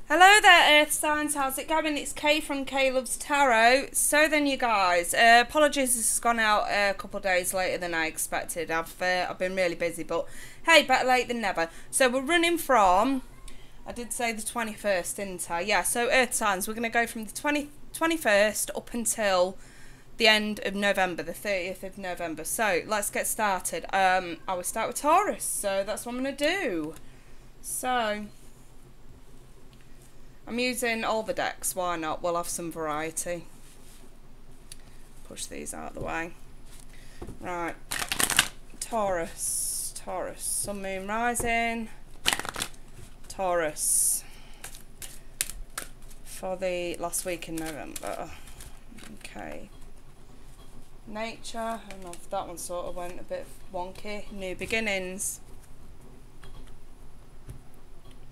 Hello there, Earth signs. How's it going? It's Kay from Kay Loves Tarot. So then, you guys, apologies, this has gone out a couple of days later than I expected. I've been really busy, but hey, better late than never. So we're running from, I did say the 21st, didn't I? Yeah. So Earth signs, we're going to go from the 21st up until the end of November, the 30th of November. So let's get started. I will start with Taurus. So that's what I'm going to do. So I'm using all the decks, why not? We'll have some variety. Push these out of the way. Right, Taurus, Sun, Moon, Rising, Taurus, for the last week in November. Okay. Nature, and that one sort of went a bit wonky. New beginnings.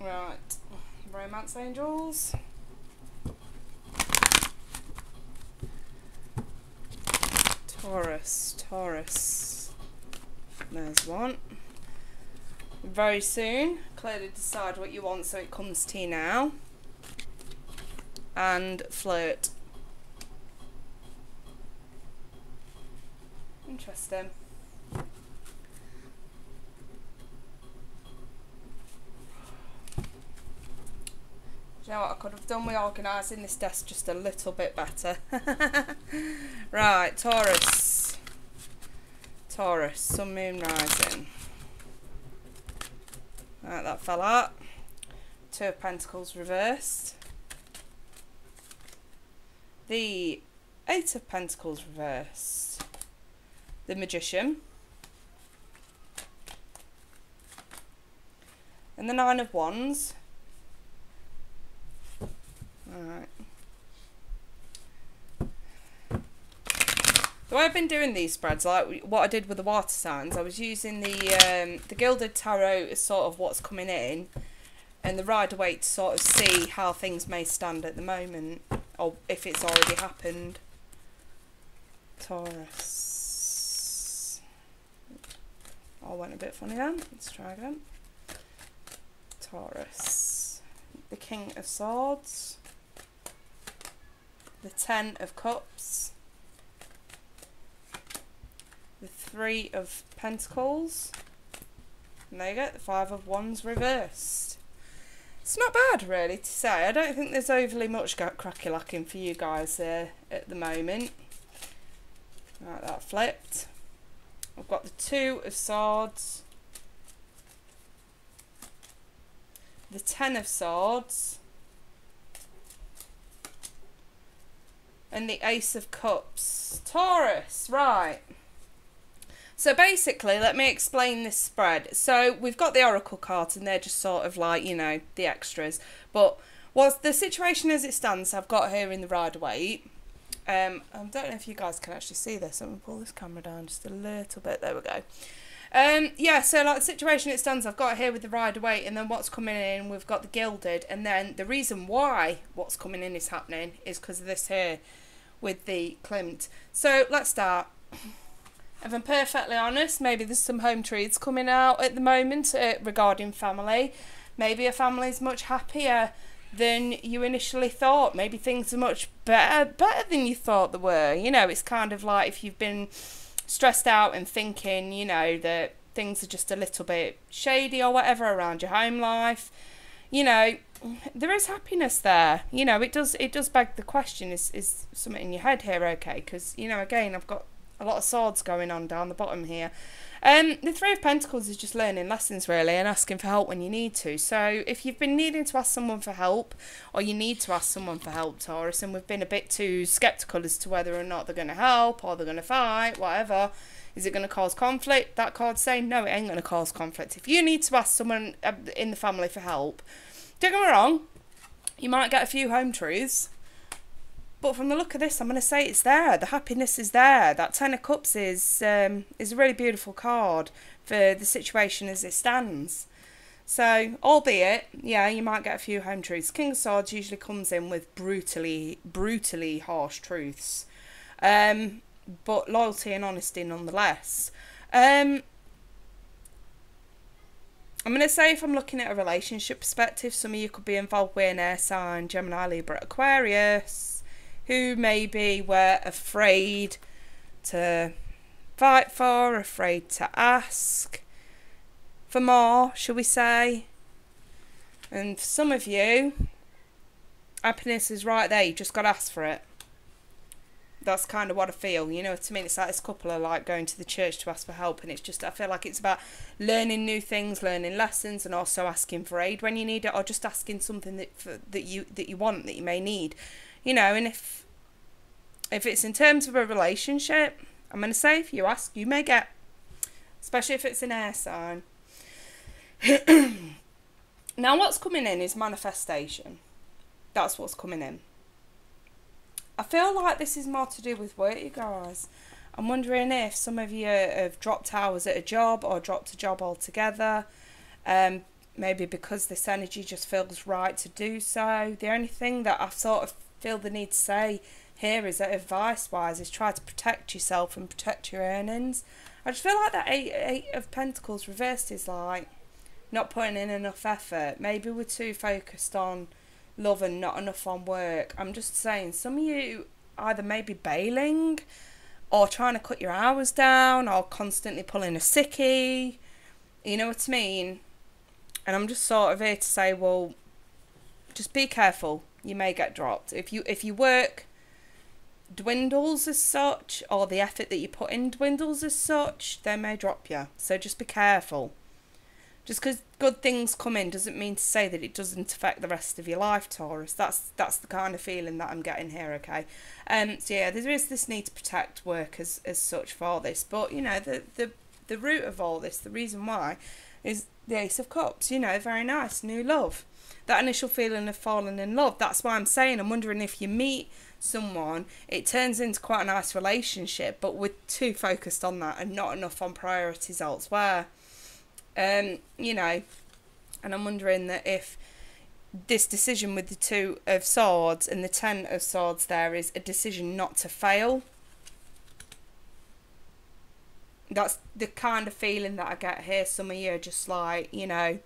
Right. Romance angels. Taurus. There's one. Very soon, clearly decide what you want so it comes to you now. And flirt. Interesting. You know what, I could have done with organising this desk just a little bit better. Right, Taurus, Sun, Moon, Rising. Right, that fell out. Two of Pentacles reversed. The Eight of Pentacles reversed. The Magician. And the Nine of Wands. Alright. The way I've been doing these spreads, like what I did with the water signs, I was using the Gilded Tarot as sort of what's coming in, and the Rider-Waite to sort of see how things may stand at the moment, or if it's already happened. Taurus. Oh, went a bit funny then. Let's try again. Taurus. The King of Swords. The Ten of Cups, the Three of Pentacles, and there you go, the Five of Wands reversed. It's not bad really to say. I don't think there's overly much cracky-lacking for you guys at the moment. Right, that flipped. I've got the Two of Swords, the Ten of Swords, and the Ace of Cups. Taurus, right. So basically, let me explain this spread. So we've got the Oracle cards and they're just sort of like, you know, the extras. But what's the situation as it stands, I've got here in the Rider-Waite. I don't know if you guys can actually see this. I'm going to pull this camera down just a little bit. There we go. Yeah, so like the situation it stands, I've got it here with the Rider-Waite, and then what's coming in, we've got the Gilded, and then the reason why what's coming in is happening is because of this here with the Klimt. So let's start. If I'm perfectly honest, maybe there's some home truths coming out at the moment regarding family. Maybe a family's much happier than you initially thought. Maybe things are much better than you thought they were. You know, it's kind of like if you've been stressed out and thinking, you know, that things are just a little bit shady or whatever around your home life, you know, there is happiness there. You know, it does beg the question, is something in your head here okay? Because, you know, again, I've got a lot of swords going on down the bottom here. The Three of Pentacles is just learning lessons really and asking for help when you need to. So if you've been needing to ask someone for help, or you need to ask someone for help, Taurus, and we've been a bit too sceptical as to whether or not they're going to help or they're going to fight, whatever, is it going to cause conflict? That card's saying no, it ain't going to cause conflict. If you need to ask someone in the family for help, don't get me wrong, you might get a few home truths, but from the look of this, I'm going to say it's there. The happiness is there. That Ten of Cups is a really beautiful card for the situation as it stands. So, albeit, yeah, you might get a few home truths. King of Swords usually comes in with brutally harsh truths. But loyalty and honesty nonetheless. I'm going to say, if I'm looking at a relationship perspective, some of you could be involved with an air sign, Gemini, Libra, Aquarius, who maybe were afraid to fight for, afraid to ask for more, shall we say. And for some of you, happiness is right there. You just got to ask for it. That's kind of what I feel, you know what I mean? It's like this couple are like going to the church to ask for help, and it's just, I feel like it's about learning new things, learning lessons, and also asking for aid when you need it, or just asking something that you want, that you may need, you know. And if it's in terms of a relationship, I'm going to say, if you ask, you may get, especially if it's an air sign. Now, what's coming in is manifestation. That's what's coming in. I feel like this is more to do with work, you guys. I'm wondering if some of you have dropped hours at a job, or dropped a job altogether. Maybe because this energy just feels right to do so. The only thing that I sort of feel the need to say here is that, advice-wise, is try to protect yourself and protect your earnings. I just feel like that Eight of Pentacles reversed is like not putting in enough effort. Maybe we're too focused on love and not enough on work. I'm just saying, some of you either maybe bailing, or trying to cut your hours down, or constantly pulling a sickie, you know what I mean? And I'm just sort of here to say, well, just be careful, you may get dropped. If you work dwindles as such, or the effort that you put in dwindles as such, they may drop you. So just be careful. Just because good things come in doesn't mean to say that it doesn't affect the rest of your life, Taurus. That's the kind of feeling that I'm getting here, okay? So yeah, there is this need to protect work as such for this. But, you know, the root of all this, the reason why, is the Ace of Cups. You know, very nice, new love. That initial feeling of falling in love. That's why I'm saying, I'm wondering if you meet someone, it turns into quite a nice relationship, but we're too focused on that and not enough on priorities elsewhere. You know, and I'm wondering that if this decision with the Two of Swords and the Ten of Swords there is a decision not to fail. That's the kind of feeling that I get here. Some of you are just like, you know,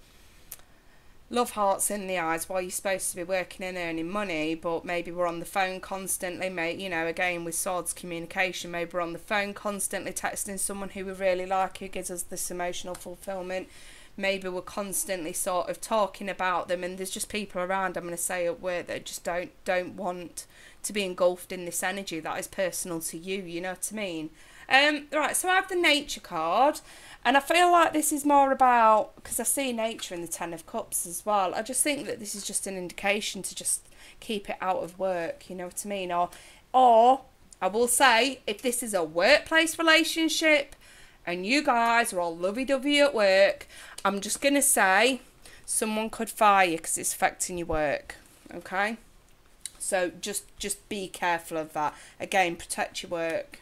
love hearts in the eyes while you're supposed to be working and earning money, but maybe we're on the phone constantly, you know, again with swords communication, maybe we're on the phone constantly texting someone who we really like, who gives us this emotional fulfillment. Maybe we're constantly sort of talking about them, and there's just people around, I'm going to say, at work that just don't want to be engulfed in this energy that is personal to you, you know what I mean? Right, so I have the Nature card. And I feel like this is more about, because I see nature in the Ten of Cups as well, I just think that this is just an indication to just keep it out of work, you know what I mean? Or I will say, if this is a workplace relationship and you guys are all lovey-dovey at work, I'm just going to say someone could fire you because it's affecting your work, okay? So just be careful of that. Again, protect your work.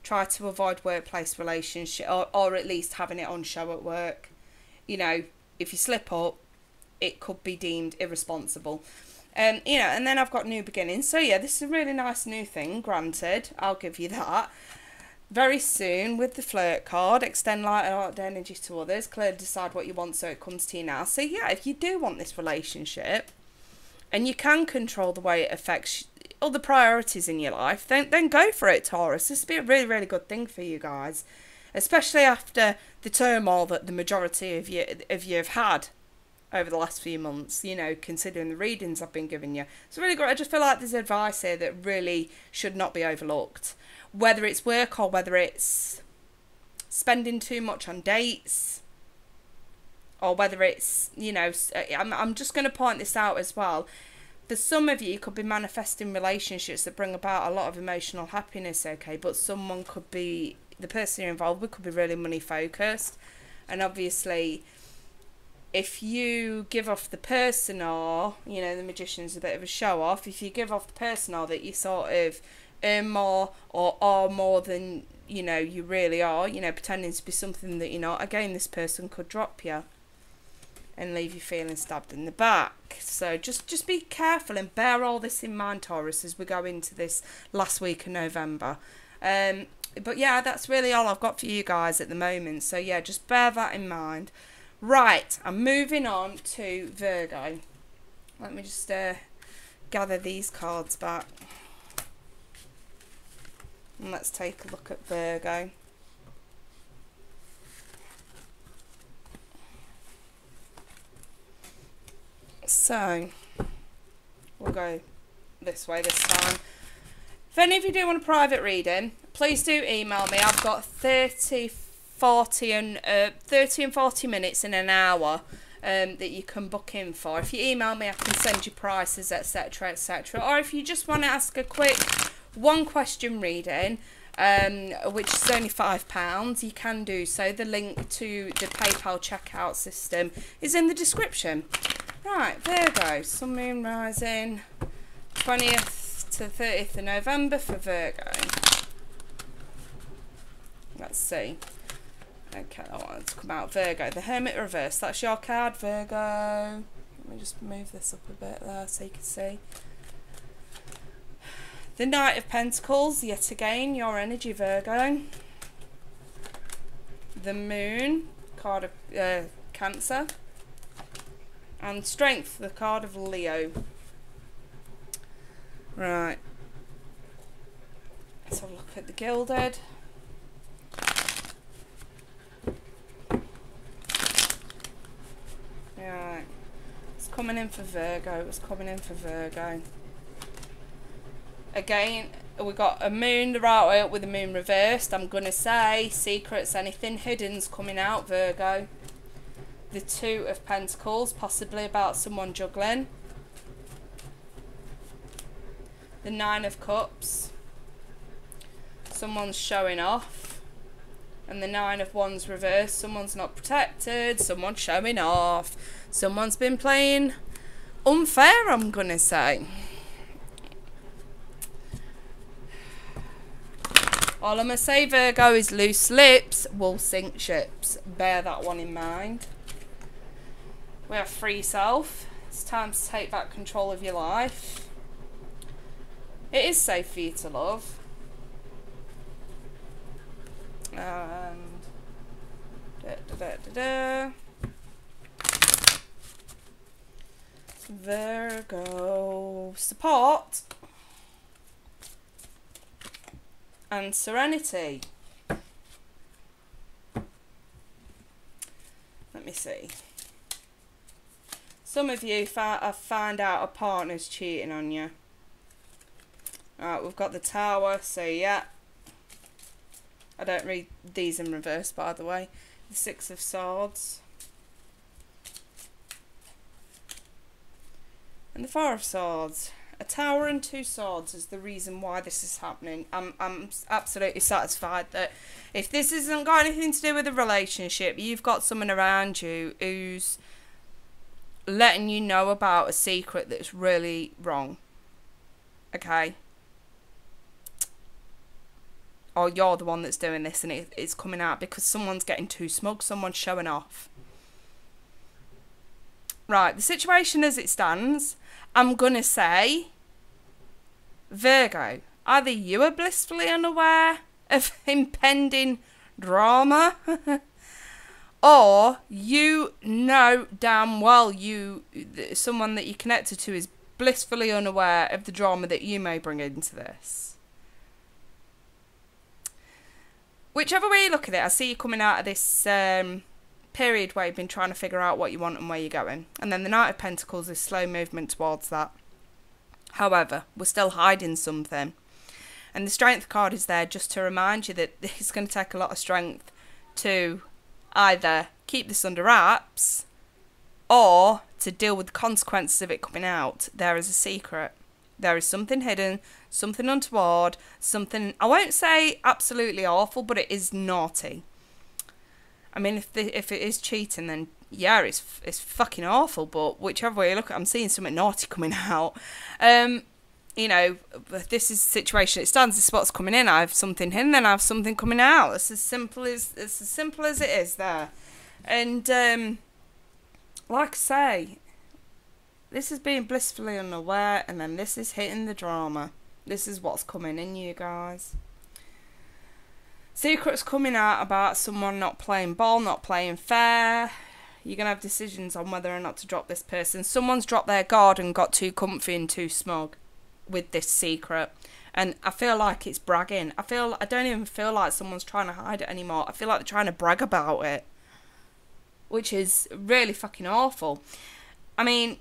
Try to avoid workplace relationship, or at least having it on show at work. You know, if you slip up, it could be deemed irresponsible. You know, and then I've got new beginnings. So yeah, this is a really nice new thing, granted. I'll give you that. Very soon, with the Flirt card, extend light and art energy to others. Clearly decide what you want so it comes to you now. So yeah, if you do want this relationship, and you can control the way it affects other priorities in your life, then go for it, Taurus. This would be a really, really good thing for you guys, especially after the turmoil that the majority of you have had over the last few months, you know, considering the readings I've been giving you. It's really great. I just feel like there's advice here that really should not be overlooked, whether it's work or whether it's spending too much on dates, or whether it's, you know, I'm just going to point this out as well. For some of you, could be manifesting relationships that bring about a lot of emotional happiness, okay? But someone could be, the person you're involved with could be really money focused. And obviously, if you give off the persona, you know, the Magician's a bit of a show off. If you give off the persona that you sort of earn more or are more than, you know, you really are, you know, pretending to be something that you're not, again, this person could drop you and leave you feeling stabbed in the back. So just be careful and bear all this in mind, Taurus, as we go into this last week of November. But yeah, that's really all I've got for you guys at the moment. So yeah, just bear that in mind. Right, I'm moving on to Virgo. Let me just gather these cards back. And let's take a look at Virgo. So, we'll go this way this time. If any of you do want a private reading, please do email me. I've got 30 and 40 minutes in an hour that you can book in for. If you email me, I can send you prices, etc, etc. Or if you just want to ask a quick one question reading, which is only £5, you can do so. The link to the PayPal checkout system is in the description. Right, Virgo, Sun, Moon, Rising, 20th to 30th of November for Virgo. Let's see. Okay, I want it to come out. Virgo, the Hermit reverse. That's your card, Virgo. Let me just move this up a bit there so you can see. The Knight of Pentacles, yet again, your energy, Virgo. The Moon, card of Cancer. And Strength, the card of Leo. Right. Let's have a look at the Gilded. Right. It's coming in for Virgo. It's coming in for Virgo. Again, we got a moon the right way up with the moon reversed. I'm going to say secrets, anything hidden's coming out, Virgo. The Two of Pentacles, possibly about someone juggling. The Nine of Cups. Someone's showing off. And the Nine of Wands reversed. Someone's not protected. Someone's showing off. Someone's been playing unfair, I'm going to say. All I'm going to say, Virgo, is loose lips will sink ships. Bear that one in mind. We have free self. It's time to take back control of your life. It is safe for you to love. And Virgo, support and serenity. Let me see. Some of you have found out a partner's cheating on you. Alright, we've got the Tower, so yeah. I don't read these in reverse, by the way. The Six of Swords. And the Four of Swords. A Tower and two swords is the reason why this is happening. I'm absolutely satisfied that if this hasn't got anything to do with a relationship, you've got someone around you who's letting you know about a secret that's really wrong. Okay? Or you're the one that's doing this and it's coming out because someone's getting too smug, someone's showing off. Right, the situation as it stands, I'm going to say, Virgo, either you are blissfully unaware of impending drama, or you know damn well someone that you connected to is blissfully unaware of the drama that you may bring into this. Whichever way you look at it, I see you coming out of this period where you've been trying to figure out what you want and where you're going. And then the Knight of Pentacles is slow movement towards that. However, we're still hiding something. And the Strength card is there just to remind you that it's going to take a lot of strength to either keep this under wraps or to deal with the consequences of it coming out. There is a secret. There is something hidden, something untoward, something, I won't say absolutely awful, but it is naughty. I mean, if it is cheating, then yeah, it's fucking awful. But whichever way you look at it, I'm seeing something naughty coming out. You know, this is the situation. It stands. This is what's coming in. I have something in, then I have something coming out. It's as simple as it is there. And like I say, this is being blissfully unaware, and then this is hitting the drama. This is what's coming in, you guys. Secrets coming out about someone not playing ball, not playing fair. You're going to have decisions on whether or not to drop this person. Someone's dropped their guard and got too comfy and too smug with this secret. And I feel like it's bragging. I don't even feel like someone's trying to hide it anymore. I feel like they're trying to brag about it, which is really fucking awful. I mean,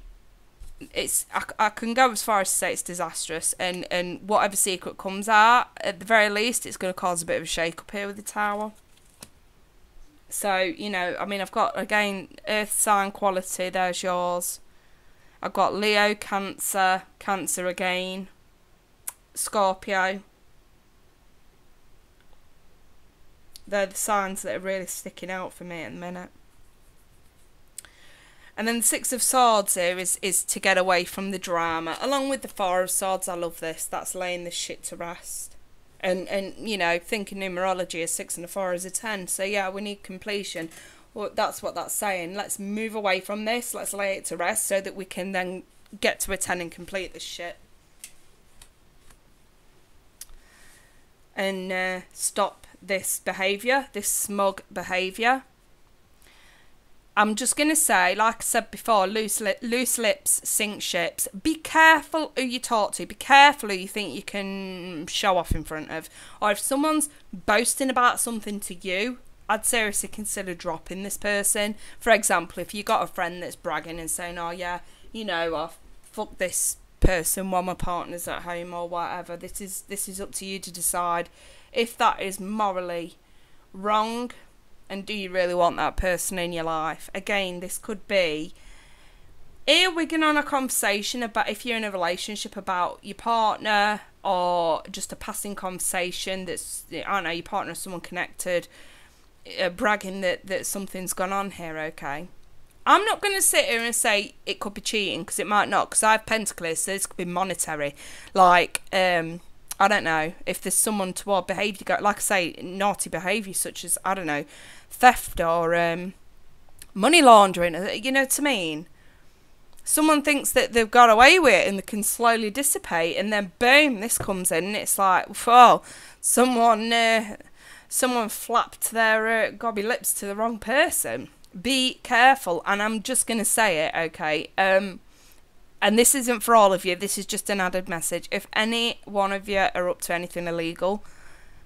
I can go as far as to say it's disastrous, and whatever secret comes out, at the very least, it's going to cause a bit of a shake-up here with the Tower. So, you know, I mean, I've got, again, Earth sign quality, there's yours. I've got Leo, Cancer, Cancer again, Scorpio. They're the signs that are really sticking out for me at the minute. And then the Six of Swords here is to get away from the drama. Along with the Four of Swords, I love this. That's laying this shit to rest. And you know, thinking numerology, a 6 and a 4 is a 10. So yeah, we need completion. Well, that's what that's saying. Let's move away from this. Let's lay it to rest so that we can then get to a 10 and complete this shit. And stop this behaviour, this smug behaviour. I'm just going to say, like I said before, loose lips sink ships. Be careful who you talk to. Be careful who you think you can show off in front of. Or if someone's boasting about something to you, I'd seriously consider dropping this person. For example, if you got a friend that's bragging and saying, oh yeah, you know, I fuck this person while my partner's at home or whatever. This is up to you to decide if that is morally wrong. And do you really want that person in your life? Again, this could be earwigging on a conversation about if you're in a relationship about your partner, or just a passing conversation that's, I don't know, your partner or someone connected, bragging that something's gone on here, okay? I'm not going to sit here and say it could be cheating, because it might not, because I have pentacles, so this could be monetary. Like, I don't know, if there's someone toward behaviour, like I say, naughty behaviour such as, I don't know, theft or money laundering, you know what I mean? Someone thinks that they've got away with it and they can slowly dissipate, and then boom, this comes in and it's like, oh, someone flapped their gobby lips to the wrong person. Be careful, and I'm just going to say it, okay? And this isn't for all of you, this is just an added message. If any one of you are up to anything illegal,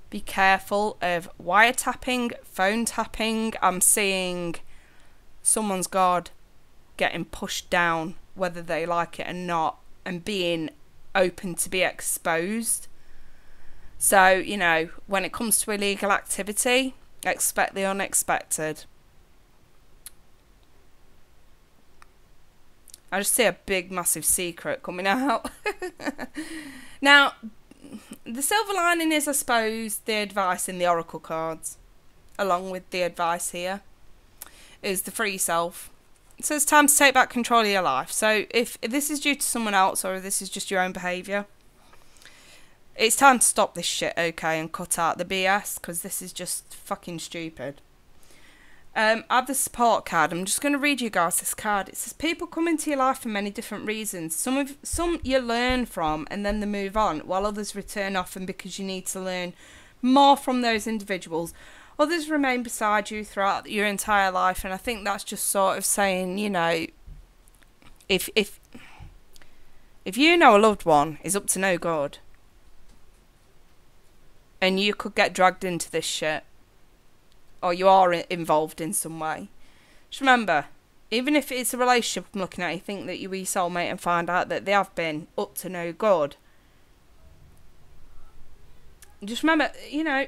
be careful of wiretapping, phone tapping. I'm seeing someone's guard getting pushed down, whether they like it or not, and being open to be exposed. So, you know, when it comes to illegal activity, expect the unexpected. I just see a big, massive secret coming out. Now, the silver lining is, I suppose, the advice in the oracle cards, along with the advice here, is the free self. So it's time to take back control of your life. So if this is due to someone else, or if this is just your own behaviour, it's time to stop this shit, okay, and cut out the BS, because this is just fucking stupid. I have the support card. I'm just going to read you guys this card. It says, people come into your life for many different reasons. Some you learn from and then they move on, while others return often because you need to learn more from those individuals. Others remain beside you throughout your entire life, and I think that's just sort of saying, you know, if you know a loved one is up to no good, and you could get dragged into this shit, or you are involved in some way, just remember, even if it's a relationship I'm looking at, you think that you're your soulmate and find out that they have been up to no good, just remember, you know,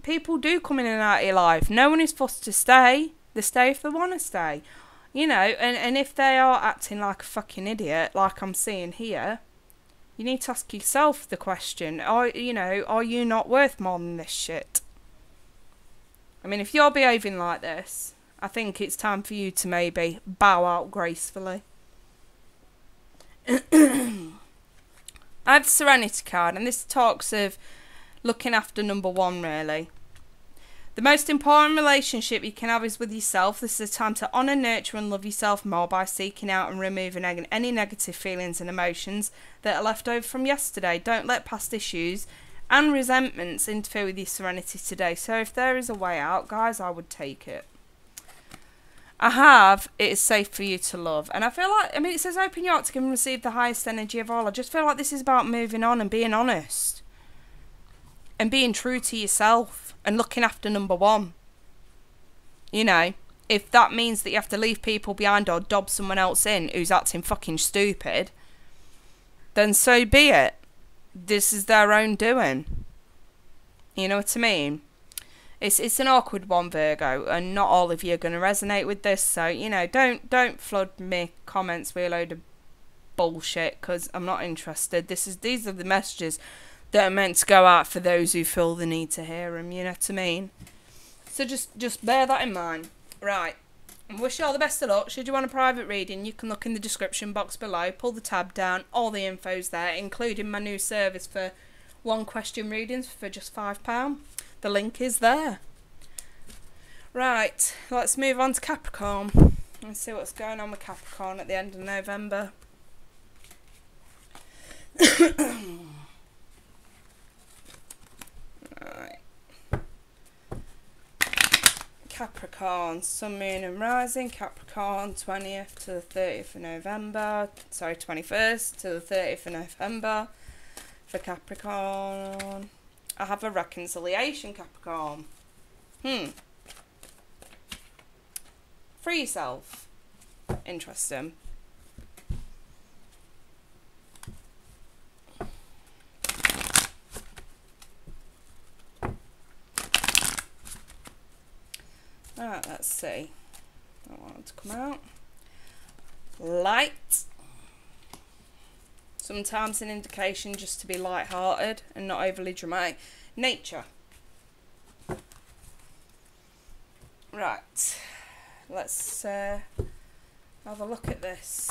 people do come in and out of your life. No one is forced to stay. They stay if they want to stay. You know, and if they are acting like a fucking idiot, like I'm seeing here, you need to ask yourself the question, are you not worth more than this shit? I mean, if you're behaving like this, I think it's time for you to maybe bow out gracefully. I have the Serenity card, and this talks of looking after number one, really. The most important relationship you can have is with yourself. This is a time to honour, nurture and love yourself more by seeking out and removing any negative feelings and emotions that are left over from yesterday. Don't let past issues and resentments interfere with your serenity today. So if there is a way out, guys, I would take it. I have, it is safe for you to love. And I feel like, I mean, it says open your heart to give and receive the highest energy of all. I just feel like this is about moving on and being honest. And being true to yourself. And looking after number one. You know, if that means that you have to leave people behind or dob someone else in who's acting fucking stupid, then so be it. This is their own doing. You know what I mean? It's an awkward one, Virgo, and not all of you are going to resonate with this. So, you know, don't flood me comments with a load of bullshit, because I'm not interested. These are the messages that are meant to go out for those who feel the need to hear them. You know what I mean? So just bear that in mind. Right. I wish you all the best of luck. Should you want a private reading, you can look in the description box below. Pull the tab down. All the info's there, including my new service for one question readings for just £5. The link is there. Right, let's move on to Capricorn. Let's see what's going on with Capricorn at the end of November. Right. Capricorn, Sun, Moon and Rising. Capricorn, 20th to the 30th of November. Sorry, 21st to the 30th of November. For Capricorn, I have a reconciliation, Capricorn. Free yourself. Interesting. Alright, let's see. I want it to come out. Light. Sometimes an indication just to be light-hearted and not overly dramatic. Nature. Right. Let's have a look at this.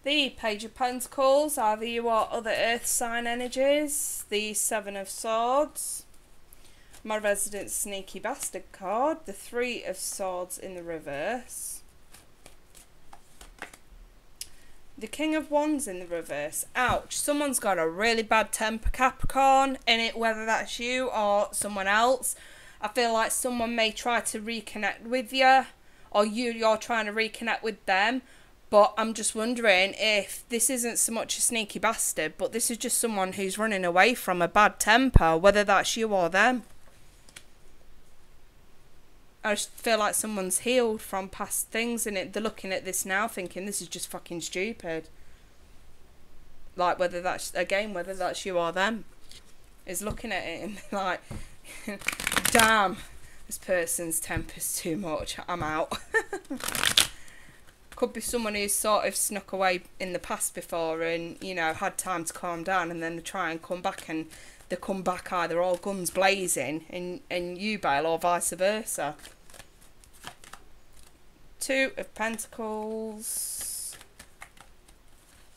The Page of Pentacles. Either you or other earth sign energies. The Seven of Swords. My Resident Sneaky Bastard card. The Three of Swords in the reverse. The King of Wands in the reverse. Ouch. Someone's got a really bad temper, Capricorn, in it, whether that's you or someone else. I feel like someone may try to reconnect with you, or you're trying to reconnect with them. But I'm just wondering if this isn't so much a sneaky bastard, but this is just someone who's running away from a bad temper, whether that's you or them. I just feel like someone's healed from past things, and they're looking at this now thinking this is just fucking stupid. Like, whether that's you or them is looking at it and like, damn, this person's temper's too much, I'm out. Could be someone who's sort of snuck away in the past before and, you know, had time to calm down, and then they try and come back, and they come back either all guns blazing and you bail, or vice versa. Two of Pentacles.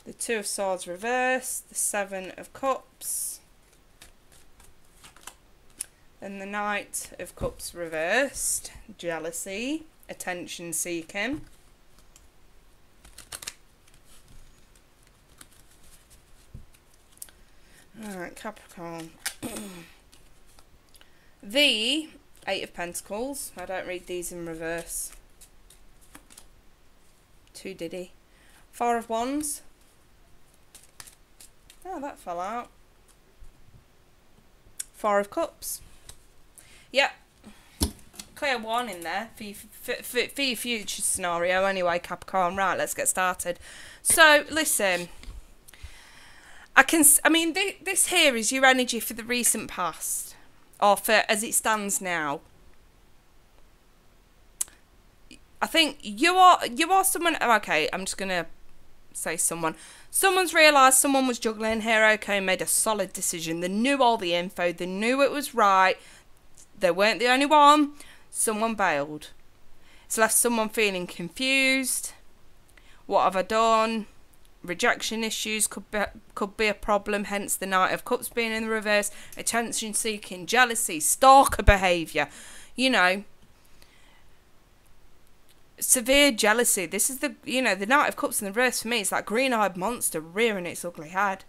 The Two of Swords reversed. The Seven of Cups. And the Knight of Cups reversed. Jealousy. Attention seeking. Alright, Capricorn. The Eight of Pentacles. I don't read these in reverse. Too diddy. Four of Wands. Oh, that fell out. Four of Cups. Yep. Clear warning there for your future scenario anyway, Capricorn. Right, let's get started. So, listen. I mean, this here is your energy for the recent past, or for as it stands now. I think you are someone. Okay, I'm just gonna say someone. Someone's realised someone was juggling here. Okay, made a solid decision. They knew all the info. They knew it was right. They weren't the only one. Someone bailed. It's left someone feeling confused. What have I done? Rejection issues could be a problem, hence the Knight of Cups being in the reverse. Attention seeking, jealousy, stalker behaviour, you know, severe jealousy. This is the, you know, the Knight of Cups in the reverse for me is that green-eyed monster rearing its ugly head,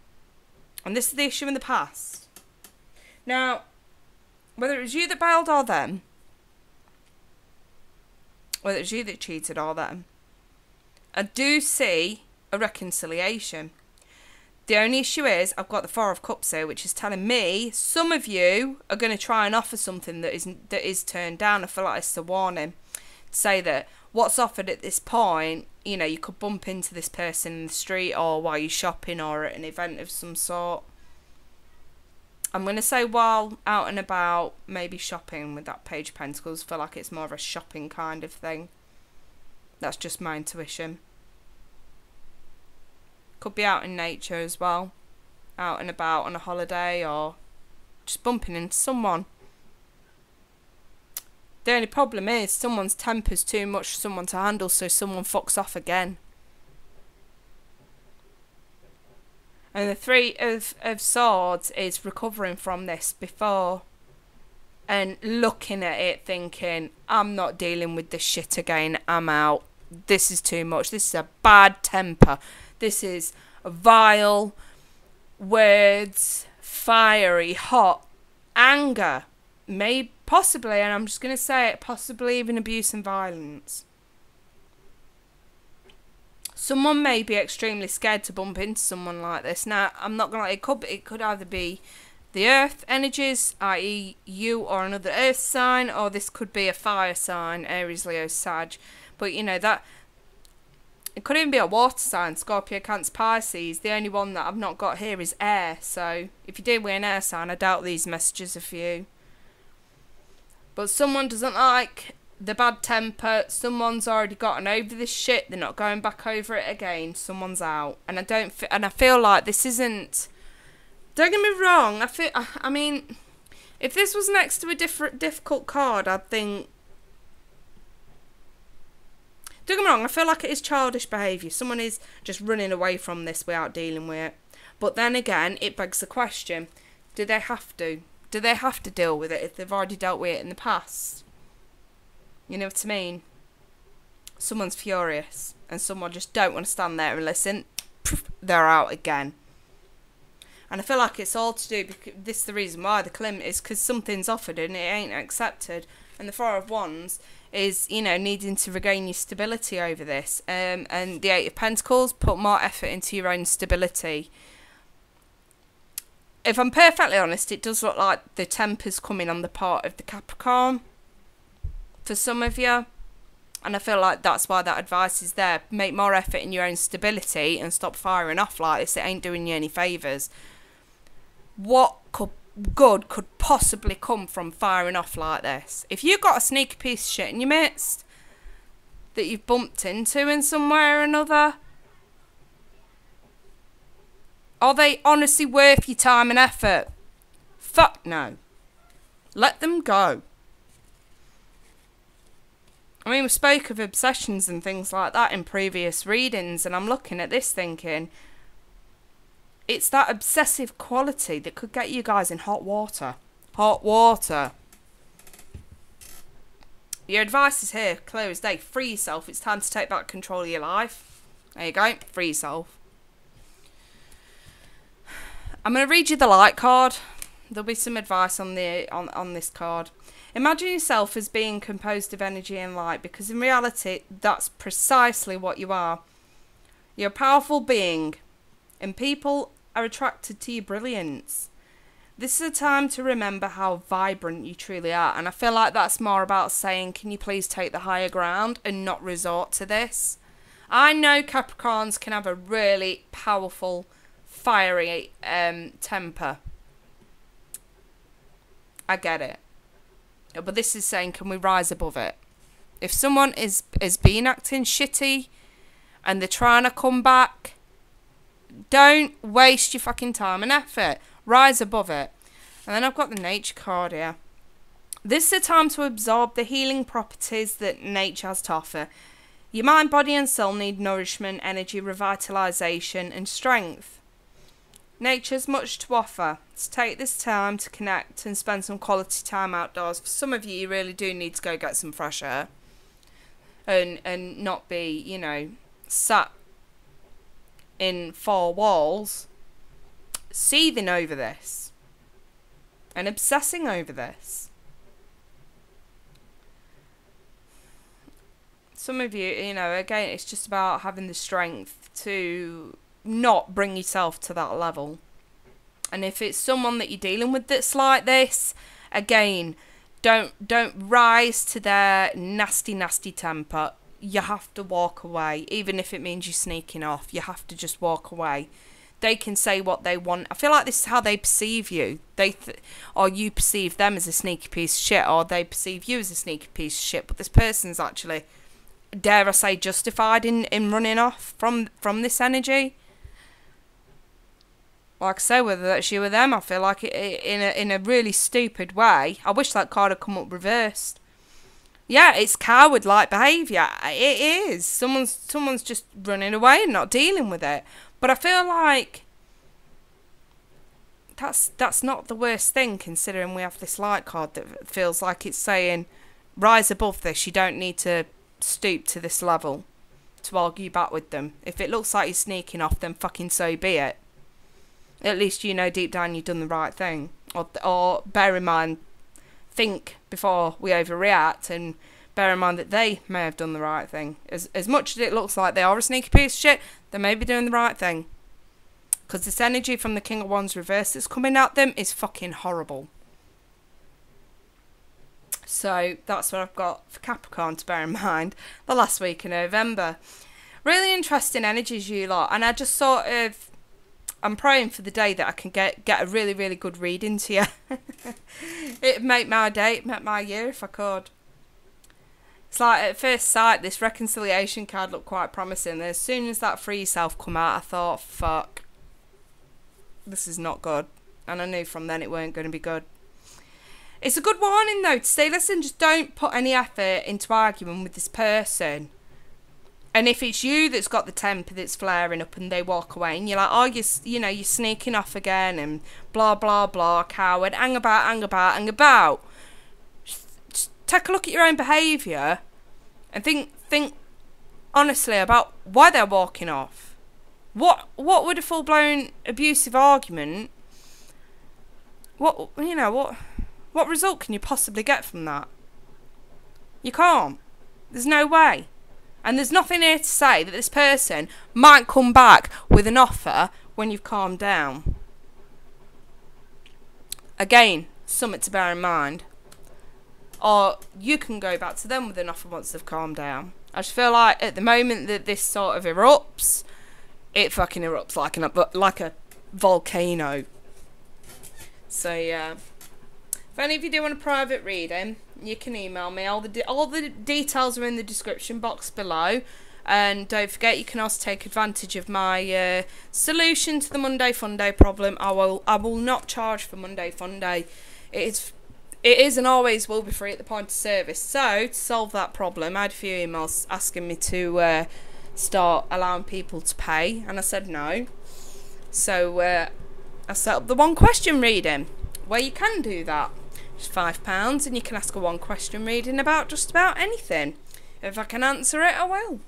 and this is the issue in the past. Now, Whether it was you that bailed or them, whether it was you that cheated or them, I do see a reconciliation. The only issue is I've got the Four of Cups here, which is telling me some of you are going to try and offer something that is turned down. I feel like it's a warning to say that what's offered at this point, you know, you could bump into this person in the street or while you're shopping or at an event of some sort. I'm going to say while out and about, maybe shopping with that Page of Pentacles. I feel like it's more of a shopping kind of thing. That's just my intuition. Could be out in nature as well. Out and about on a holiday or just bumping into someone. The only problem is someone's temper's too much for someone to handle, so someone fucks off again. And the Three of Swords is recovering from this before and looking at it thinking, I'm not dealing with this shit again, I'm out. This is too much. This is a bad temper. This is vile words, fiery, hot anger. Maybe, possibly, and I'm just going to say it, possibly even abuse and violence. Someone may be extremely scared to bump into someone like this. Now, I'm not going to lie, it could either be the earth energies, i.e. you or another earth sign, or this could be a fire sign, Aries, Leo, Sag. But, you know, that it could even be a water sign, Scorpio, Cancer, Pisces. The only one that I've not got here is air. So if you deal with an air sign, I doubt these messages are for you. But someone doesn't like the bad temper. Someone's already gotten over this shit. They're not going back over it again. Someone's out. And I feel like this isn't. Don't get me wrong. I mean, if this was next to a difficult card, I'd think. Don't get me wrong, I feel like it is childish behaviour. Someone is just running away from this without dealing with it. But then again, it begs the question, do they have to? Do they have to deal with it if they've already dealt with it in the past? You know what I mean? Someone's furious and someone just don't want to stand there and listen. They're out again. And I feel like it's all to do, because this is the reason why the Klim is because something's offered and it ain't accepted. And the Four of Wands is, you know, needing to regain your stability over this. And the Eight of Pentacles, put more effort into your own stability. If I'm perfectly honest, it does look like the temper's coming on the part of the Capricorn for some of you. And I feel like that's why that advice is there. Make more effort in your own stability and stop firing off like this. It ain't doing you any favours. What good could possibly come from firing off like this? If you've got a sneaky piece of shit in your midst that you've bumped into in some way or another, are they honestly worth your time and effort? Fuck no. Let them go. I mean, we spoke of obsessions and things like that in previous readings, and I'm looking at this thinking, it's that obsessive quality that could get you guys in hot water. Hot water. Your advice is here, clear as day. Free yourself. It's time to take back control of your life. There you go. Free yourself. I'm going to read you the light card. There'll be some advice on this card. Imagine yourself as being composed of energy and light, because in reality, that's precisely what you are. You're a powerful being, and people are attracted to your brilliance. This is a time to remember how vibrant you truly are, and I feel like that's more about saying, can you please take the higher ground and not resort to this? I know Capricorns can have a really powerful, fiery temper. I get it. But this is saying, can we rise above it? If someone is being acting shitty and they're trying to come back, don't waste your fucking time and effort. Rise above it. And then I've got the nature card here. This is a time to absorb the healing properties that nature has to offer. Your mind, body and soul need nourishment, energy, revitalisation and strength. Nature has much to offer. So take this time to connect and spend some quality time outdoors. For some of you, you really do need to go get some fresh air. And not be, you know, sat in four walls seething over this. and obsessing over this. Some of you, you know, again, it's just about having the strength to not bring yourself to that level. And if it's someone that you're dealing with that's like this, again, don't rise to their nasty, nasty temper. You have to walk away, even if it means you're sneaking off. You have to just walk away. They can say what they want. I feel like this is how they perceive you. Or you perceive them as a sneaky piece of shit, or they perceive you as a sneaky piece of shit. But this person's actually, dare I say, justified in running off from this energy. Like I say, whether that's you or them, I feel like in a really stupid way. I wish that card had come up reversed. Yeah, it's coward-like behaviour. It is. Someone's just running away and not dealing with it. But I feel like that's not the worst thing, considering we have this light card that feels like it's saying, rise above this. You don't need to stoop to this level to argue back with them. If it looks like you're sneaking off, then fucking so be it. At least you know deep down you've done the right thing. Or bear in mind, think before we overreact, and bear in mind that they may have done the right thing. As much as it looks like they are a sneaky piece of shit, they may be doing the right thing. Because this energy from the King of Wands reverse that's coming at them is fucking horrible. So that's what I've got for Capricorn to bear in mind the last week of November. Really interesting energies, you lot. And I just sort of, I'm praying for the day that I can get a really, really good reading to you. It'd make my day, it'd make my year if I could. It's like, at first sight, this reconciliation card looked quite promising. As soon as that free yourself come out, I thought, fuck, this is not good. And I knew from then it weren't going to be good. It's a good warning, though, to say, listen, just don't put any effort into arguing with this person. And if it's you that's got the temper that's flaring up and they walk away and you're like, oh, you're sneaking off again and blah, blah, blah, coward, hang about. Just take a look at your own behaviour and think honestly about why they're walking off. What would a full-blown abusive argument, what result can you possibly get from that? You can't. There's no way. And there's nothing here to say that this person might come back with an offer when you've calmed down. Again, something to bear in mind. Or you can go back to them with an offer once they've calmed down. I just feel like at the moment that this sort of erupts, it fucking erupts like a volcano. So yeah. If any of you do want a private reading, you can email me. All the details are in the description box below. And don't forget, you can also take advantage of my solution to the Monday Fun Day problem. I will not charge for Monday Fun Day. It is and always will be free at the point of service. So, to solve that problem, I had a few emails asking me to start allowing people to pay. And I said no. So, I set up the one question reading, where you can do that. It's £5 and you can ask a one question reading about just about anything. If I can answer it, I will.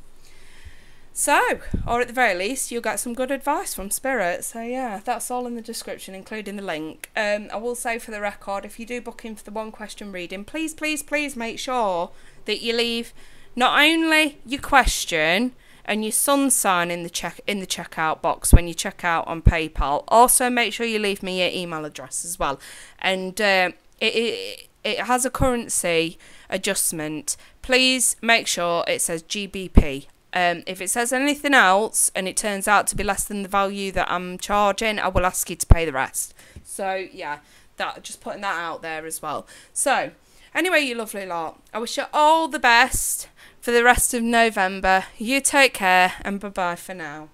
So, or at the very least, you'll get some good advice from Spirit. So yeah, that's all in the description, including the link. I will say for the record, if you do book in for the one question reading, please, please, please make sure that you leave not only your question and your sun sign in the checkout box when you check out on PayPal. Also, make sure you leave me your email address as well. And it has a currency adjustment. Please make sure it says GBP. If it says anything else and it turns out to be less than the value that I'm charging, I will ask you to pay the rest. So yeah, just putting that out there as well. So anyway, you lovely lot, I wish you all the best for the rest of November. You take care and bye bye for now.